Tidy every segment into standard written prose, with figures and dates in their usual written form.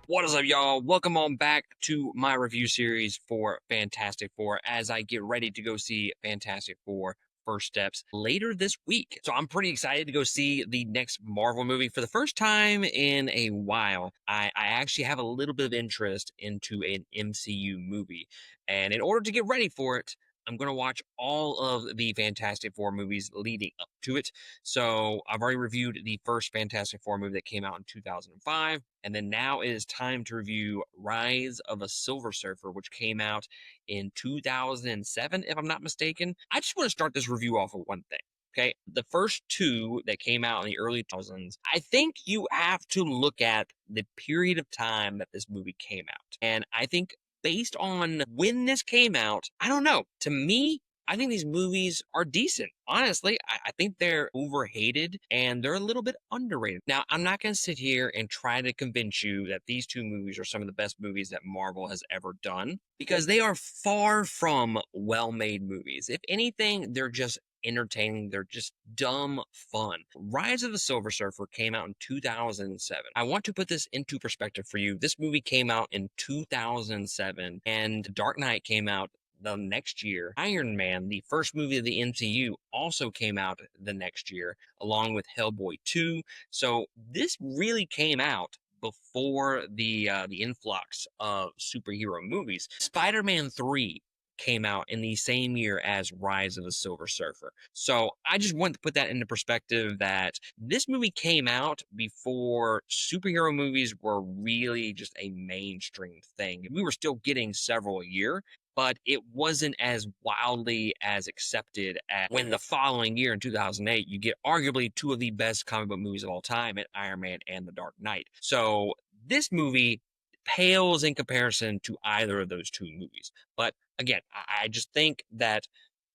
What is up, y'all? Welcome on back to my review series for Fantastic Four as I get ready to go see Fantastic Four First Steps later this week. So I'm pretty excited to go see the next Marvel movie for the first time in a while. I actually have a little bit of interest into an MCU movie. And in order to get ready for it, I'm going to watch all of the Fantastic Four movies leading up to it. So I've already reviewed the first Fantastic Four movie that came out in 2005. And then now it is time to review Rise of a Silver Surfer, which came out in 2007, if I'm not mistaken. I just want to start this review off with one thing. Okay, the first two that came out in the early 2000s, I think you have to look at the period of time that this movie came out. And I think based on when this came out, I don't know. To me, I think these movies are decent. Honestly, I think they're overhated and they're a little bit underrated. Now, I'm not going to sit here and try to convince you that these two movies are some of the best movies that Marvel has ever done because they are far from well made movies. If anything, they're just entertaining. They're just dumb fun. Rise of the Silver Surfer came out in 2007. I want to put this into perspective for you. This movie came out in 2007 and Dark Knight came out the next year. Iron Man, the first movie of the MCU, also came out the next year, along with Hellboy 2. So this really came out before the influx of superhero movies. Spider-Man 3 came out in the same year as Rise of the Silver Surfer. So I just want to put that into perspective that this movie came out before superhero movies were really just a mainstream thing. We were still getting several a year, but it wasn't as wildly as accepted as when the following year in 2008, you get arguably two of the best comic book movies of all time at Iron Man and The Dark Knight. So this movie pales in comparison to either of those two movies. But again, I just think that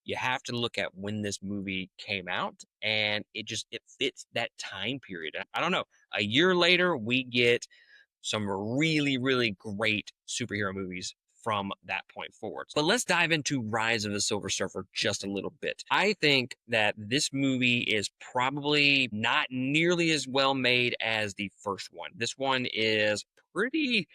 you have to look at when this movie came out and it fits that time period. I don't know. A year later, we get some really, really great superhero movies from that point forward. But let's dive into Rise of the Silver Surfer just a little bit. I think that this movie is probably not nearly as well made as the first one. This one is pretty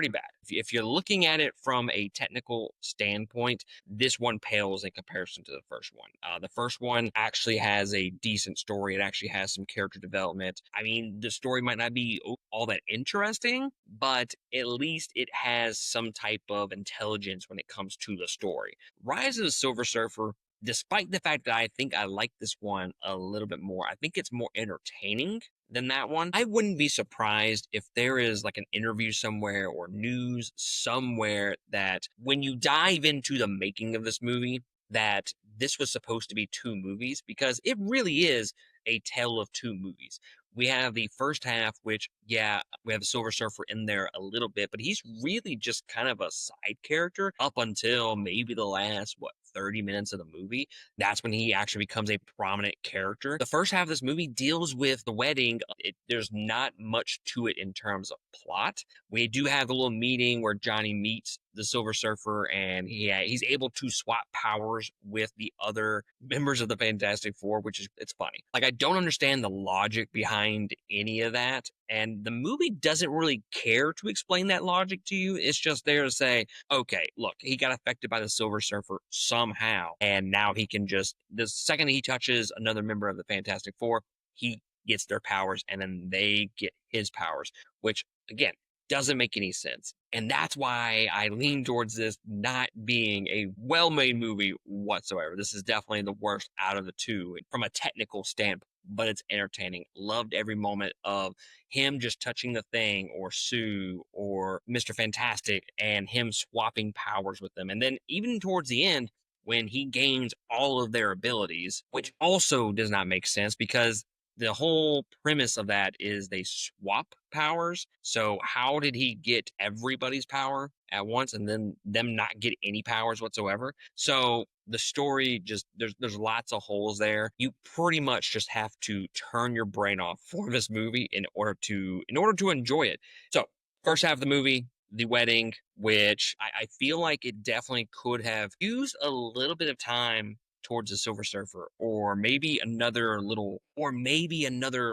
bad. If you're looking at it from a technical standpoint, this one pales in comparison to the first one. The first one actually has a decent story. It actually has some character development. I mean, the story might not be all that interesting, but at least it has some type of intelligence when it comes to the story. Rise of the Silver Surfer, despite the fact that I think I like this one a little bit more, I think it's more entertaining than that one. I wouldn't be surprised if there is like an interview somewhere or news somewhere that when you dive into the making of this movie, that this was supposed to be two movies because it really is a tale of two movies. We have the first half, which, yeah, we have the Silver Surfer in there a little bit, but he's really just kind of a side character up until maybe the last, 30 minutes of the movie. That's when he actually becomes a prominent character. The first half of this movie deals with the wedding. There's not much to it in terms of plot. We do have a little meeting where Johnny meets the Silver Surfer and he's able to swap powers with the other members of the Fantastic Four, which is it's funny. Like I don't understand the logic behind any of that. And the movie doesn't really care to explain that logic to you. It's just there to say, okay, look, he got affected by the Silver Surfer somehow. And now he can just, the second he touches another member of the Fantastic Four, he gets their powers and then they get his powers, which again, doesn't make any sense. And that's why I lean towards this not being a well made movie whatsoever. This is definitely the worst out of the two from a technical standpoint, but it's entertaining. Loved every moment of him just touching the thing or Sue or Mr. Fantastic and him swapping powers with them. And then even towards the end, when he gains all of their abilities, which also does not make sense because the whole premise of that is they swap powers. So how did he get everybody's power at once and then them not get any powers whatsoever? So the story just there's lots of holes there. You pretty much just have to turn your brain off for this movie in order to enjoy it. So first half of the movie, the wedding, which I feel like it definitely could have used a little bit of time towards the Silver Surfer, or maybe another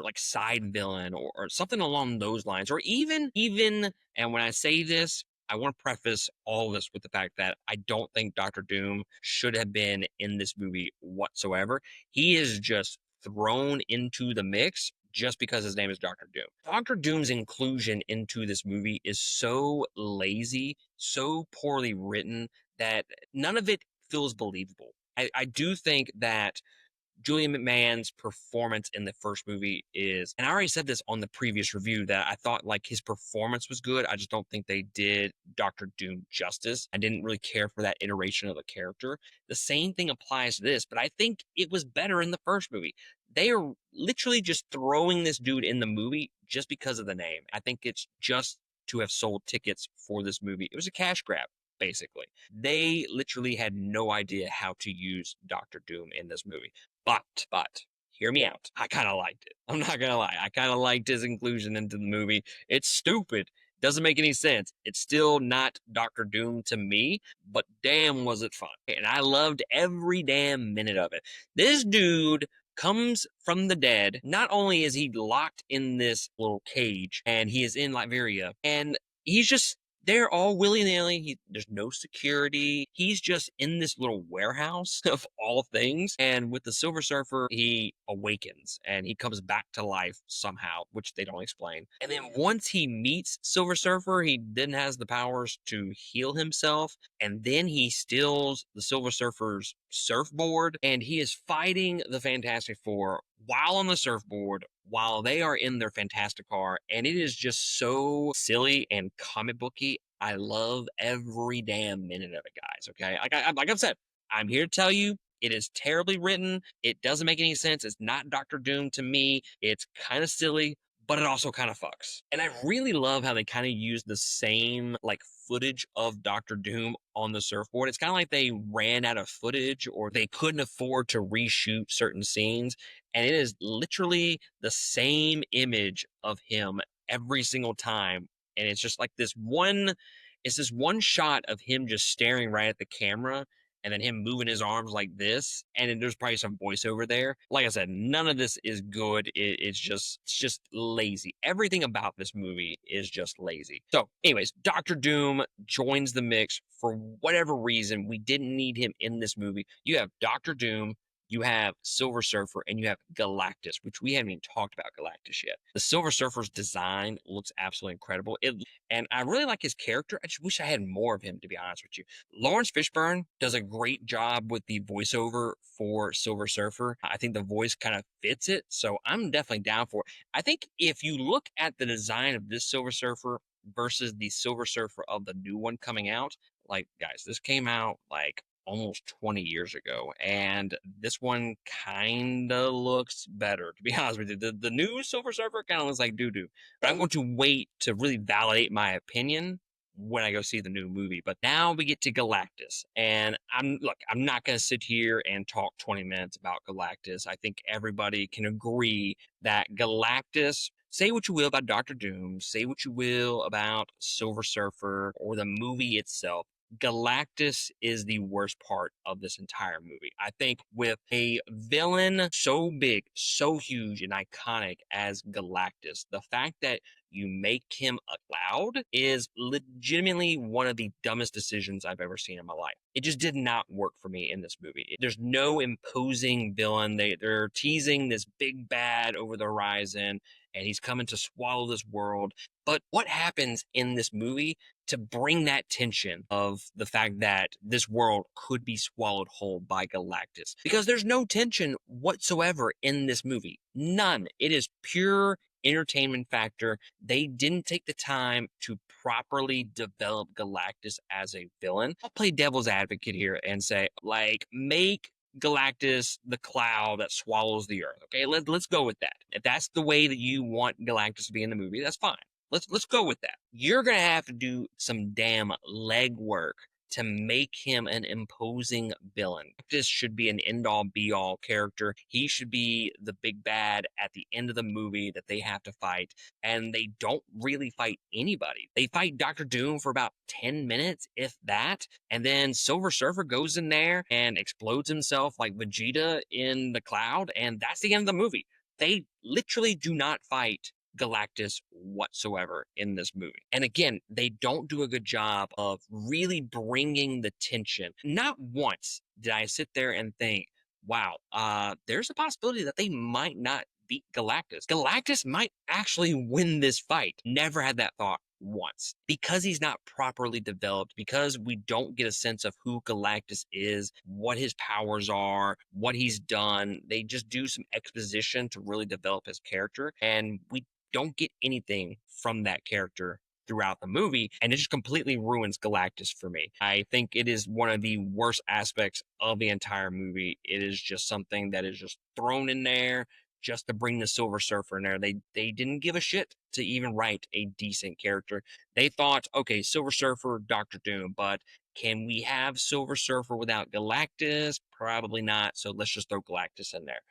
like side villain, or something along those lines, or even. And when I say this, I want to preface all this with the fact that I don't think Doctor Doom should have been in this movie whatsoever. He is just thrown into the mix just because his name is Doctor Doom. Doctor Doom's inclusion into this movie is so lazy, so poorly written, that none of it feels believable. I do think that Julian McMahon's performance in the first movie is, and I already said this on the previous review, that I thought like his performance was good. I just don't think they did Doctor Doom justice. I didn't really care for that iteration of the character. The same thing applies to this, but I think it was better in the first movie. They are literally just throwing this dude in the movie just because of the name. I think it's just to have sold tickets for this movie. It was a cash grab, basically. They literally had no idea how to use Doctor Doom in this movie. But hear me out. I kind of liked it. I'm not gonna lie. I kind of liked his inclusion into the movie. It's stupid. Doesn't make any sense. It's still not Doctor Doom to me, but damn was it fun. And I loved every damn minute of it. This dude comes from the dead. Not only is he locked in this little cage and he is in Latveria, and he's just they're all willy-nilly. There's no security. He's just in this little warehouse of all things. And with the Silver Surfer, he awakens and he comes back to life somehow, which they don't explain. And then once he meets Silver Surfer, he then has the powers to heal himself. And then he steals the Silver Surfer's surfboard, and he is fighting the Fantastic Four while on the surfboard, while they are in their Fantastic Car, and it is just so silly and comic booky. I love every damn minute of it, guys. Okay, like I've said, I'm here to tell you, it is terribly written. It doesn't make any sense. It's not Doctor Doom to me. It's kind of silly, but it also kind of fucks. And I really love how they kind of use the same like footage of Doctor Doom on the surfboard. It's kind of like they ran out of footage or they couldn't afford to reshoot certain scenes. And it is literally the same image of him every single time. And it's just like it's this one shot of him just staring right at the camera and then him moving his arms like this, and then there's probably some voiceover there. Like I said, none of this is good. It's just lazy. Everything about this movie is just lazy. So, anyways, Doctor Doom joins the mix for whatever reason. We didn't need him in this movie. You have Doctor Doom, you have Silver Surfer, and you have Galactus, which we haven't even talked about Galactus yet. The Silver Surfer's design looks absolutely incredible. And I really like his character. I just wish I had more of him, to be honest with you. Lawrence Fishburne does a great job with the voiceover for Silver Surfer. I think the voice kind of fits it, so I'm definitely down for it. I think if you look at the design of this Silver Surfer versus the Silver Surfer of the new one coming out, like, guys, this came out like almost 20 years ago, and this one kind of looks better, to be honest with you. The new Silver Surfer kind of looks like doo-doo, but I'm going to wait to really validate my opinion when I go see the new movie. But now we get to Galactus, and I'm not going to sit here and talk 20 minutes about Galactus. I think everybody can agree that Galactus, say what you will about Doctor Doom, say what you will about Silver Surfer or the movie itself, Galactus is the worst part of this entire movie. I think with a villain so big, so huge and iconic as Galactus, the fact that you make him a cloud is legitimately one of the dumbest decisions I've ever seen in my life. It just did not work for me in this movie. There's no imposing villain. They're teasing this big bad over the horizon, and he's coming to swallow this world. But what happens in this movie to bring that tension of the fact that this world could be swallowed whole by Galactus? Because there's no tension whatsoever in this movie. None. It is pure entertainment factor. They didn't take the time to properly develop Galactus as a villain. I'll play devil's advocate here and say, like, make Galactus the cloud that swallows the earth. Okay, let's go with that. If that's the way that you want Galactus to be in the movie, that's fine. Let's go with that. You're gonna have to do some damn legwork to make him an imposing villain. This should be an end all be all character. He should be the big bad at the end of the movie that they have to fight. And they don't really fight anybody. They fight Doctor Doom for about 10 minutes, if that. And then Silver Surfer goes in there and explodes himself like Vegeta in the cloud. And that's the end of the movie. They literally do not fight Galactus whatsoever in this movie. And again, they don't do a good job of really bringing the tension. Not once did I sit there and think, wow, there's a possibility that they might not beat Galactus. Galactus might actually win this fight. Never had that thought once. Because he's not properly developed, because we don't get a sense of who Galactus is, what his powers are, what he's done. They just do some exposition to really develop his character. And we don't get anything from that character throughout the movie, and it just completely ruins Galactus for me. I think it is one of the worst aspects of the entire movie. It is just something that is just thrown in there just to bring the Silver Surfer in there. They didn't give a shit to even write a decent character. They thought, okay, Silver Surfer, Doctor Doom, but can we have Silver Surfer without Galactus? Probably not. So let's just throw Galactus in there.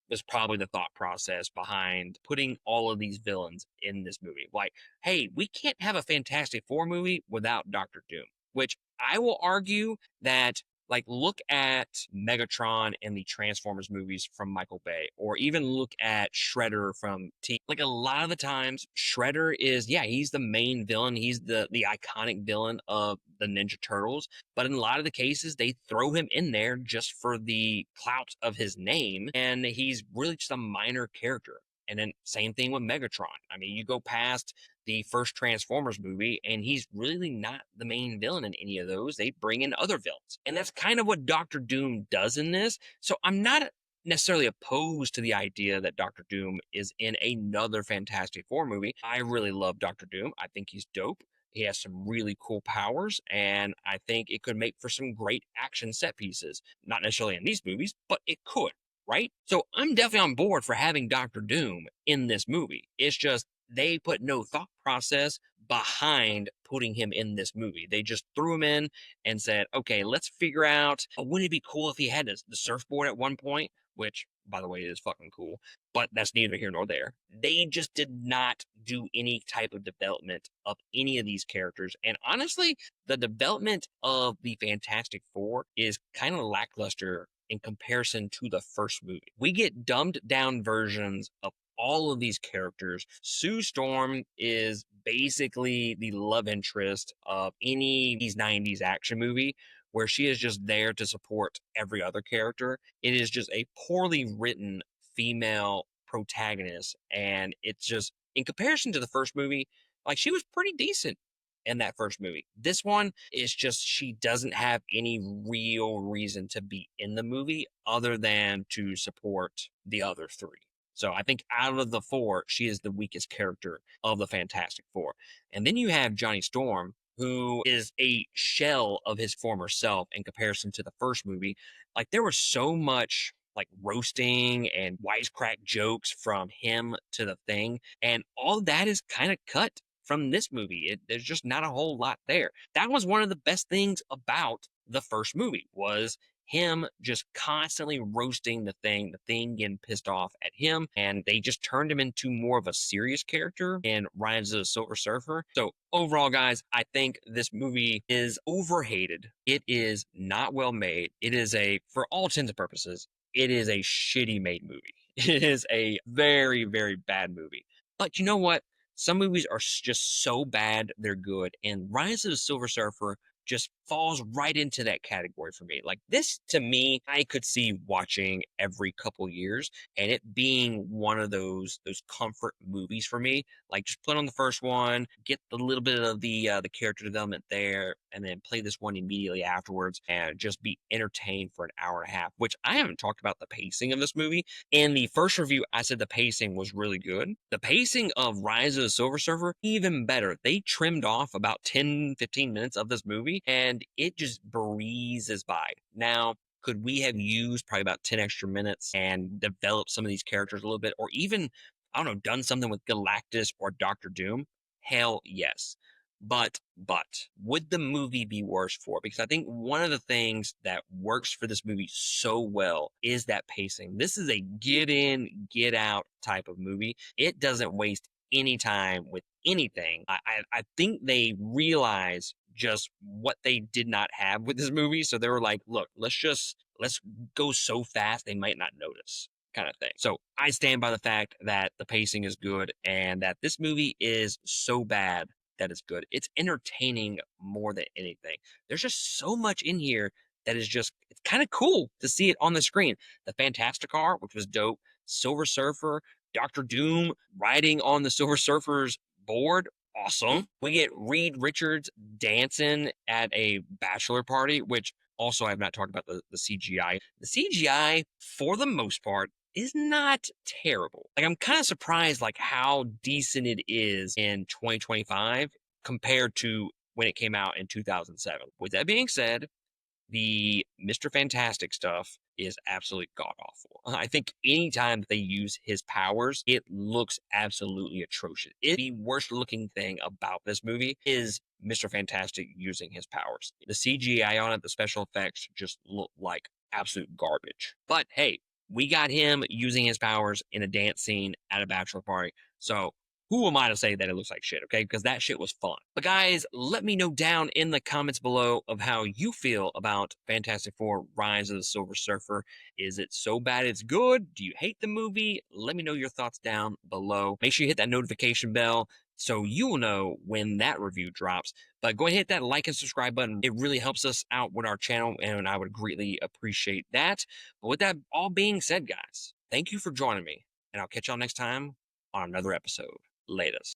Was probably the thought process behind putting all of these villains in this movie. Like, hey, we can't have a Fantastic Four movie without Doctor Doom, which I will argue that, like, look at Megatron in the Transformers movies from Michael Bay, or even look at Shredder from T. Like, a lot of the times, Shredder is, yeah, he's the main villain. He's the iconic villain of the Ninja Turtles. But in a lot of the cases, they throw him in there just for the clout of his name, and he's really just a minor character. And then same thing with Megatron. I mean, you go past the first Transformers movie, and he's really not the main villain in any of those. They bring in other villains. And that's kind of what Doctor Doom does in this. So I'm not necessarily opposed to the idea that Doctor Doom is in another Fantastic Four movie. I really love Doctor Doom. I think he's dope. He has some really cool powers, and I think it could make for some great action set pieces. Not necessarily in these movies, but it could, right? So I'm definitely on board for having Doctor Doom in this movie. It's just they put no thought process behind putting him in this movie. They just threw him in and said, okay, let's figure out, wouldn't it be cool if he had the surfboard at one point? Which, by the way, is fucking cool, but that's neither here nor there. They just did not do any type of development of any of these characters. And honestly, the development of the Fantastic Four is kind of lackluster in comparison to the first movie. We get dumbed down versions of all of these characters. Sue Storm is basically the love interest of any of these 90s action movie, where she is just there to support every other character. It is just a poorly written female protagonist. And it's just, in comparison to the first movie, like, she was pretty decent in that first movie. This one is just, she doesn't have any real reason to be in the movie other than to support the other three. So I think out of the four, she is the weakest character of the Fantastic Four. And then you have Johnny Storm, who is a shell of his former self in comparison to the first movie. Like, there was so much like roasting and wisecrack jokes from him to the Thing, and all that is kind of cut from this movie. There's just not a whole lot there. That was one of the best things about the first movie, was him just constantly roasting the Thing getting pissed off at him, and they just turned him into more of a serious character in Rise of the Silver Surfer. So overall, guys, I think this movie is overhated. It is not well made. It is for all intents and purposes, it is a shitty made movie. It is a very, very bad movie. But you know what? Some movies are just so bad, they're good. And Rise of the Silver Surfer just falls right into that category for me. Like, this, to me, I could see watching every couple years, and it being one of those comfort movies for me. Like, just put on the first one, get a little bit of the character development there, and then play this one immediately afterwards, and just be entertained for an hour and a half. Which, I haven't talked about the pacing of this movie. In the first review, I said the pacing was really good. The pacing of Rise of the Silver Surfer, even better. They trimmed off about 10-15 minutes of this movie, and it just breezes by. Now, could we have used probably about 10 extra minutes and developed some of these characters a little bit, or even, I don't know, done something with Galactus or Doctor Doom? Hell yes. But would the movie be worse for it? Because I think one of the things that works for this movie so well is that pacing. This is a get in, get out type of movie. It doesn't waste any time with anything. I think they realize just what they did not have with this movie. So they were like, look, let's go so fast they might not notice kind of thing. So I stand by the fact that the pacing is good and that this movie is so bad that is good. It's entertaining more than anything. There's just so much in here that is just it's kind of cool to see it on the screen. The Fantastic Car, which was dope, Silver Surfer, Doctor Doom riding on the Silver Surfer's board. Awesome. We get Reed Richards dancing at a bachelor party, which also I have not talked about the CGI. The CGI, for the most part, is not terrible. Like I'm kind of surprised like how decent it is in 2025 compared to when it came out in 2007. With that being said, the Mr. Fantastic stuff is absolutely god awful. I think anytime that they use his powers, it looks absolutely atrocious. The worst looking thing about this movie is Mr. Fantastic using his powers. The CGI on it, the special effects just look like absolute garbage. But hey, we got him using his powers in a dance scene at a bachelor party. So who am I to say that it looks like shit, okay? Because that shit was fun. But guys, let me know down in the comments below of how you feel about Fantastic Four Rise of the Silver Surfer. Is it so bad it's good? Do you hate the movie? Let me know your thoughts down below. Make sure you hit that notification bell so you will know when that review drops. But go ahead and hit that like and subscribe button. It really helps us out with our channel, and I would greatly appreciate that. But with that all being said, guys, thank you for joining me, and I'll catch y'all next time on another episode. Latest.